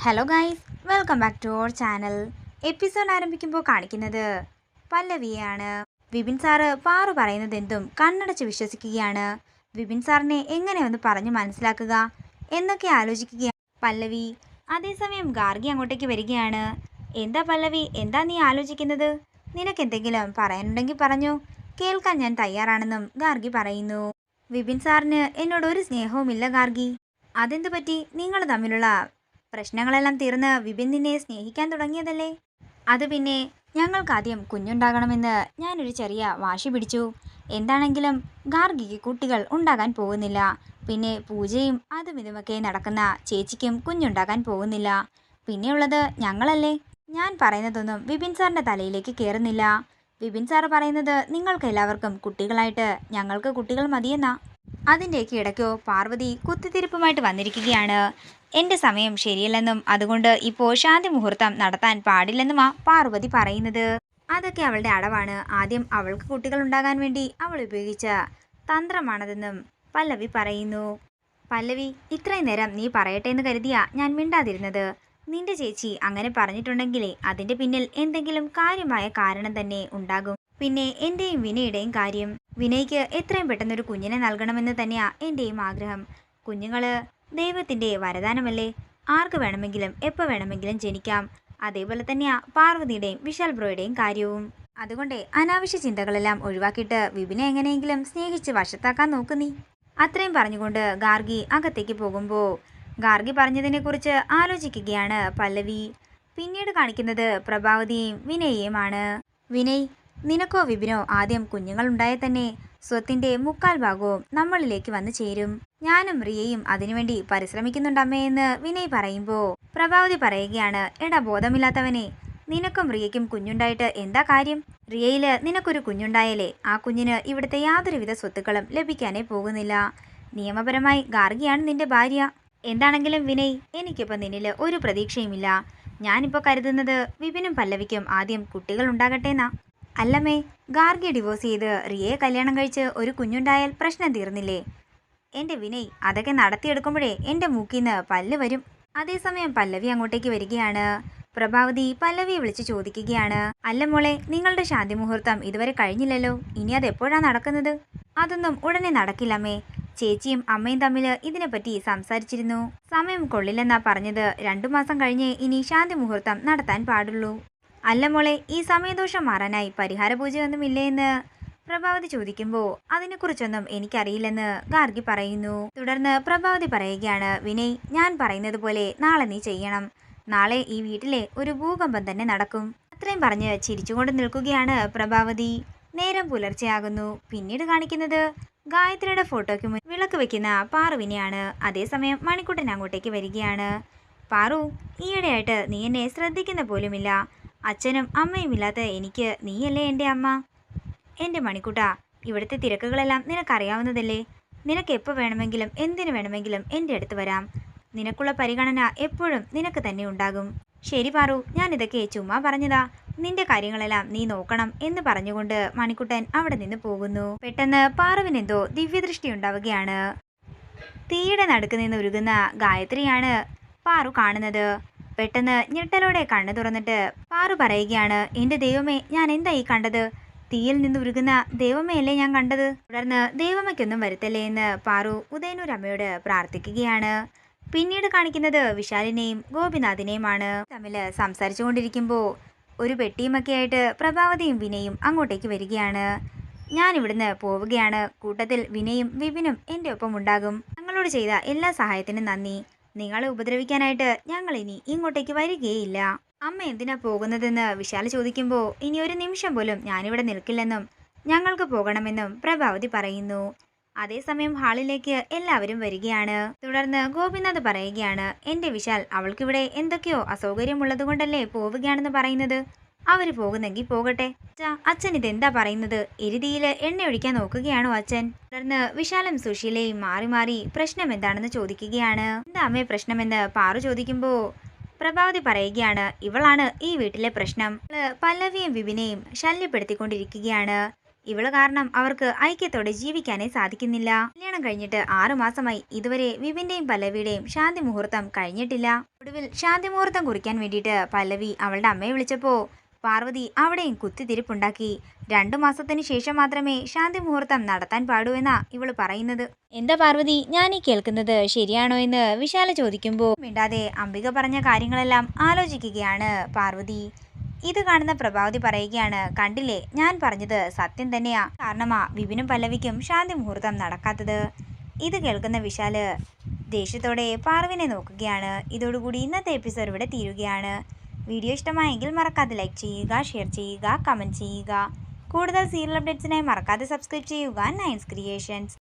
Hello guys, welcome back to our channel. Episode ആരംഭിക്കുമ്പോൾ കാണിക്കുന്നത് പല്ലവിയാണ്. Vipin sir Paru പറയുന്നത് എന്തും കണ്ണടച്ച് വിശ്വസിക്കുകയാണ്. വിപിൻ സാറിനെ എങ്ങനെ ഒന്ന് പറഞ്ഞു മനസ്സിലാക്കുക എന്നൊക്കെ ആലോചിക്കുകയാണ് പല്ലവി. അതേസമയം ഗാർഗി അങ്ങോട്ടേക്ക് വരികയാണ്. എന്താ പല്ലവി, എന്താ നീ ആലോചിക്കുന്നത്? നിനക്കെന്തെങ്കിലും പറയാനുണ്ടെങ്കിൽ പറഞ്ഞു, കേൾക്കാൻ ഞാൻ തയ്യാറാണെന്നും ഗാർഗി പറയുന്നു. വിപിൻ സാറിന് എന്നോട് ഒരു സ്നേഹവുമില്ല ഗാർഗി. അതെന്തു പറ്റി? നിങ്ങൾ തമ്മിലുള്ള പ്രശ്നങ്ങളെല്ലാം തീർന്ന് വിപിൻ നിന്നെ സ്നേഹിക്കാൻ തുടങ്ങിയതല്ലേ? അത് പിന്നെ ഞങ്ങൾക്കാദ്യം കുഞ്ഞുണ്ടാകണമെന്ന് ഞാനൊരു ചെറിയ വാശി പിടിച്ചു. എന്താണെങ്കിലും ഗാർഗിക്ക് കുട്ടികൾ ഉണ്ടാകാൻ പോകുന്നില്ല. പിന്നെ പൂജയും അതും ഇതുമൊക്കെ നടക്കുന്ന ചേച്ചിക്കും കുഞ്ഞുണ്ടാകാൻ പോകുന്നില്ല. പിന്നെയുള്ളത് ഞങ്ങളല്ലേ. ഞാൻ പറയുന്നതൊന്നും വിപിൻ സാറിൻ്റെ തലയിലേക്ക് കയറുന്നില്ല. വിപിൻ സാറ് പറയുന്നത് നിങ്ങൾക്ക് എല്ലാവർക്കും കുട്ടികളായിട്ട് ഞങ്ങൾക്ക് കുട്ടികൾ മതിയെന്നാ. അതിൻ്റെയൊക്കെ ഇടയ്ക്കോ പാർവതി കുത്തിത്തിരിപ്പുമായിട്ട് വന്നിരിക്കുകയാണ്. എൻ്റെ സമയം ശരിയല്ലെന്നും അതുകൊണ്ട് ഇപ്പോൾ ശാന്തി മുഹൂർത്തം നടത്താൻ പാടില്ലെന്നുമാ പാർവതി പറയുന്നത്. അതൊക്കെ അവളുടെ അടവാണ്. ആദ്യം അവൾക്ക് കുട്ടികൾ ഉണ്ടാകാൻ വേണ്ടി അവൾ ഉപയോഗിച്ച തന്ത്രമാണതെന്നും പല്ലവി പറയുന്നു. പല്ലവി, ഇത്രയും നേരം നീ പറയട്ടെ എന്ന് കരുതിയാ ഞാൻ മിണ്ടാതിരുന്നത്. നിന്റെ ചേച്ചി അങ്ങനെ പറഞ്ഞിട്ടുണ്ടെങ്കിലേ അതിൻ്റെ പിന്നിൽ എന്തെങ്കിലും കാര്യമായ കാരണം തന്നെ ഉണ്ടാകും. പിന്നെ എൻ്റെയും വിനയുടെയും കാര്യം. വിനയ്ക്ക് എത്രയും പെട്ടെന്നൊരു കുഞ്ഞിനെ നൽകണമെന്ന് തന്നെയാ എൻ്റെയും ആഗ്രഹം. കുഞ്ഞുങ്ങള് ദൈവത്തിൻ്റെ വരദാനമല്ലേ. ആർക്ക് വേണമെങ്കിലും എപ്പോൾ വേണമെങ്കിലും ജനിക്കാം. അതേപോലെ തന്നെയാ പാർവതിയുടെയും വിശാൽ ബ്രോയുടെയും കാര്യവും. അതുകൊണ്ട് അനാവശ്യ ചിന്തകളെല്ലാം ഒഴിവാക്കിയിട്ട് വിപിനെ എങ്ങനെയെങ്കിലും സ്നേഹിച്ച് വശത്താക്കാൻ നോക്കുന്നീ. അത്രയും പറഞ്ഞുകൊണ്ട് ഗാർഗി അകത്തേക്ക് പോകുമ്പോൾ ഗാർഗി പറഞ്ഞതിനെക്കുറിച്ച് ആലോചിക്കുകയാണ് പല്ലവി. പിന്നീട് കാണിക്കുന്നത് പ്രഭാവതിയെയും വിനയെയുമാണ്. വിനയ്, നിനക്കോ വിപിനോ ആദ്യം കുഞ്ഞുങ്ങളുണ്ടായാൽ തന്നെ സ്വത്തിൻ്റെ 3/4 ഭാഗവും നമ്മളിലേക്ക് വന്നു ചേരും. ഞാനും റിയയും അതിനുവേണ്ടി പരിശ്രമിക്കുന്നുണ്ടമ്മയെന്ന് വിനയ് പറയുമ്പോൾ പ്രഭാവതി പറയുകയാണ്, എടാ ബോധമില്ലാത്തവനെ, നിനക്കും റിയയ്ക്കും കുഞ്ഞുണ്ടായിട്ട് എന്താ കാര്യം? റിയയില് നിനക്കൊരു കുഞ്ഞുണ്ടായാലേ ആ കുഞ്ഞിന് ഇവിടുത്തെ യാതൊരുവിധ സ്വത്തുക്കളും ലഭിക്കാനേ പോകുന്നില്ല. നിയമപരമായി ഗാർഗിയാണ് നിന്റെ ഭാര്യ. എന്താണെങ്കിലും വിനയ്, എനിക്കിപ്പോൾ നിന്നിൽ ഒരു പ്രതീക്ഷയുമില്ല. ഞാനിപ്പോൾ കരുതുന്നത് വിപിനും പല്ലവിക്കും ആദ്യം കുട്ടികൾ ഉണ്ടാകട്ടെ എന്നാ. അല്ലമ്മേ, ഗാർഗിയെ ഡിവോഴ്സ് ചെയ്ത് റിയയെ കല്യാണം കഴിച്ച് ഒരു കുഞ്ഞുണ്ടായാൽ പ്രശ്നം തീർന്നില്ലേ? എൻ്റെ വിനയ്, അതൊക്കെ നടത്തിയെടുക്കുമ്പോഴേ എൻ്റെ മൂക്കിന്ന് പല്ല് വരും. അതേസമയം പല്ലവി അങ്ങോട്ടേക്ക് വരികയാണ്. പ്രഭാവതി പല്ലവിയെ വിളിച്ച് ചോദിക്കുകയാണ്, അല്ല മോളെ, നിങ്ങളുടെ ശാന്തി മുഹൂർത്തം ഇതുവരെ കഴിഞ്ഞില്ലല്ലോ. ഇനി അതെപ്പോഴാണ് നടക്കുന്നത്? അതൊന്നും ഉടനെ നടക്കില്ലമ്മേ. ചേച്ചിയും അമ്മയും തമ്മിൽ ഇതിനെപ്പറ്റി സംസാരിച്ചിരുന്നു. സമയം കൊള്ളില്ലെന്നാ പറഞ്ഞത്. 2 മാസം കഴിഞ്ഞേ ഇനി ശാന്തി മുഹൂർത്തം നടത്താൻ പാടുള്ളൂ. അല്ല മോളെ, ഈ സമയദോഷം മാറാനായി പരിഹാര പൂജയൊന്നുമില്ലേ എന്ന് പ്രഭാവതി ചോദിക്കുമ്പോൾ അതിനെക്കുറിച്ചൊന്നും എനിക്കറിയില്ലെന്ന് ഗാർഗി പറയുന്നു. തുടർന്ന് പ്രഭാവതി പറയുകയാണ്, വിനയ്, ഞാൻ പറയുന്നത് പോലെ നാളെ നീ ചെയ്യണം. നാളെ ഈ വീട്ടിലെ ഒരു ഭൂകമ്പം തന്നെ നടക്കും. അത്രയും പറഞ്ഞ് ചിരിച്ചുകൊണ്ട് നിൽക്കുകയാണ് പ്രഭാവതി. നേരം പുലർച്ചെയാകുന്നു. പിന്നീട് കാണിക്കുന്നത് ഗായത്രിയുടെ ഫോട്ടോയ്ക്ക് മുന്നിൽ വിളക്ക് വെക്കുന്ന പാറുവിനെയാണ്. അതേസമയം മണിക്കുട്ടൻ അങ്ങോട്ടേക്ക് വരികയാണ്. പാറു, ഈയിടെയായിട്ട് നീ എന്നെ ശ്രദ്ധിക്കുന്ന പോലുമില്ല. അച്ഛനും അമ്മയും ഇല്ലാത്ത എനിക്ക് നീയല്ലേ എൻ്റെ അമ്മ. എൻ്റെ മണിക്കുട്ട, ഇവിടുത്തെ തിരക്കുകളെല്ലാം നിനക്കറിയാവുന്നതല്ലേ. നിനക്ക് എപ്പോൾ വേണമെങ്കിലും എന്തിനു വേണമെങ്കിലും എൻ്റെ അടുത്ത് വരാം. നിനക്കുള്ള പരിഗണന എപ്പോഴും നിനക്ക് തന്നെ ഉണ്ടാകും. ശരി പാറു, ഞാനിതൊക്കെ ചുമ്മാ പറഞ്ഞതാ. നിന്റെ കാര്യങ്ങളെല്ലാം നീ നോക്കണം എന്ന് പറഞ്ഞുകൊണ്ട് മണിക്കുട്ടൻ അവിടെ നിന്ന് പോകുന്നു. പെട്ടെന്ന് പാറുവിനെന്തോ ദിവ്യദൃഷ്ടി ഉണ്ടാവുകയാണ്. തീയുടെ നടുക്ക് നിന്ന് ഉരുകുന്ന ഗായത്രിയാണ് പാറു കാണുന്നത്. പെട്ടെന്ന് ഞെട്ടലോടെ കണ്ണു തുറന്നിട്ട് പാറു പറയുകയാണ്, എൻ്റെ ദൈവമേ, ഞാൻ എന്താ ഈ കണ്ടത്? തീയിൽ നിന്ന് ഉരുകുന്ന ദൈവമയല്ലേ ഞാൻ കണ്ടത്. തുടർന്ന് ദൈവമയ്ക്കൊന്നും വരുത്തല്ലേ എന്ന് പാറു ഉദയനൂർ അമ്മയോട് പ്രാർത്ഥിക്കുകയാണ്. പിന്നീട് കാണിക്കുന്നത് വിശാലിനെയും ഗോപിനാഥിനെയുമാണ്. തമ്മിൽ സംസാരിച്ചു കൊണ്ടിരിക്കുമ്പോൾ ഒരു പെട്ടിയുമൊക്കെ ആയിട്ട് പ്രഭാവതിയും വിനയും അങ്ങോട്ടേക്ക് വരികയാണ്. ഞാൻ ഇവിടുന്ന് പോവുകയാണ്. കൂട്ടത്തിൽ വിനയും വിപിനും എൻ്റെ ഒപ്പം ഉണ്ടാകും. ഞങ്ങളോട് ചെയ്ത എല്ലാ സഹായത്തിനും നന്ദി. നിങ്ങളെ ഉപദ്രവിക്കാനായിട്ട് ഞങ്ങൾ ഇനി ഇങ്ങോട്ടേക്ക് വരികയില്ല. അമ്മ എന്തിനാ പോകുന്നതെന്ന് വിശാൽ ചോദിക്കുമ്പോൾ ഇനി ഒരു നിമിഷം പോലും ഞാനിവിടെ നിൽക്കില്ലെന്നും ഞങ്ങൾക്ക് പോകണമെന്നും പ്രഭാവതി പറയുന്നു. അതേസമയം ഹാളിലേക്ക് എല്ലാവരും വരികയാണ്. തുടർന്ന് ഗോപിനാഥ് പറയുകയാണ്, എൻ്റെ വിശാൽ, അവൾക്കിവിടെ എന്തൊക്കെയോ അസൗകര്യമുള്ളത് കൊണ്ടല്ലേ പോവുകയാണെന്ന് പറയുന്നത്. അവർ പോകുന്നെങ്കിൽ പോകട്ടെ. അച്ഛൻ ഇതെന്താ പറയുന്നത്? എരുതിയിൽ എണ്ണ ഒഴിക്കാൻ നോക്കുകയാണോ അച്ഛൻ? തുടർന്ന് വിശാലും സുശീലയും മാറി മാറി പ്രശ്നം എന്താണെന്ന് ചോദിക്കുകയാണ്. എന്താ അമ്മേ പ്രശ്നമെന്ന് പാറു ചോദിക്കുമ്പോൾ പ്രഭാവതി പറയുകയാണ്, ഇവളാണ് ഈ വീട്ടിലെ പ്രശ്നം. പല്ലവിയും വിപിനെയും ശല്യപ്പെടുത്തിക്കൊണ്ടിരിക്കുകയാണ്. ഇവള് കാരണം അവർക്ക് ഐക്യത്തോടെ ജീവിക്കാനേ സാധിക്കുന്നില്ല. കല്യാണം കഴിഞ്ഞിട്ട് 6 മാസമായി. ഇതുവരെ വിപിന്റെയും പല്ലവിയുടെയും ശാന്തി മുഹൂർത്തം കഴിഞ്ഞിട്ടില്ല. ഒടുവിൽ ശാന്തി മുഹൂർത്തം കുറിക്കാൻ വേണ്ടിയിട്ട് പല്ലവി അവളുടെ അമ്മയെ വിളിച്ചപ്പോ പാർവതി അവിടെയും കുത്തിത്തിരിപ്പുണ്ടാക്കി. 2 മാസത്തിന് ശേഷം മാത്രമേ ശാന്തി മുഹൂർത്തം നടത്താൻ പാടൂ എന്നാ ഇവള് പറയുന്നത്. എന്താ പാർവതി ഞാൻ ഈ കേൾക്കുന്നത് ശരിയാണോ എന്ന് വിശാല ചോദിക്കുമ്പോൾ മിണ്ടാതെ അംബിക പറഞ്ഞ കാര്യങ്ങളെല്ലാം ആലോചിക്കുകയാണ് പാർവതി. ഇത് കാണുന്ന പ്രഭാവതി പറയുകയാണ്, കണ്ടില്ലേ, ഞാൻ പറഞ്ഞത് സത്യം തന്നെയാ. കാരണമാ വിപിനും പല്ലവിക്കും ശാന്തി മുഹൂർത്തം നടക്കാത്തത്. ഇത് കേൾക്കുന്ന വിശാല് ദേഷ്യത്തോടെ പാർവിനെ നോക്കുകയാണ്. ഇതോടുകൂടി ഇന്നത്തെ എപ്പിസോഡ് ഇവിടെ തീരുകയാണ്. വീഡിയോ ഇഷ്ടമായെങ്കിൽ മറക്കാതെ ലൈക്ക് ചെയ്യുക, ഷെയർ ചെയ്യുക, കമൻറ്റ് ചെയ്യുക. കൂടുതൽ സീരിയൽ അപ്ഡേറ്റ്സിനായി മറക്കാതെ സബ്സ്ക്രൈബ് ചെയ്യുക നയൻസ് ക്രിയേഷൻസ്.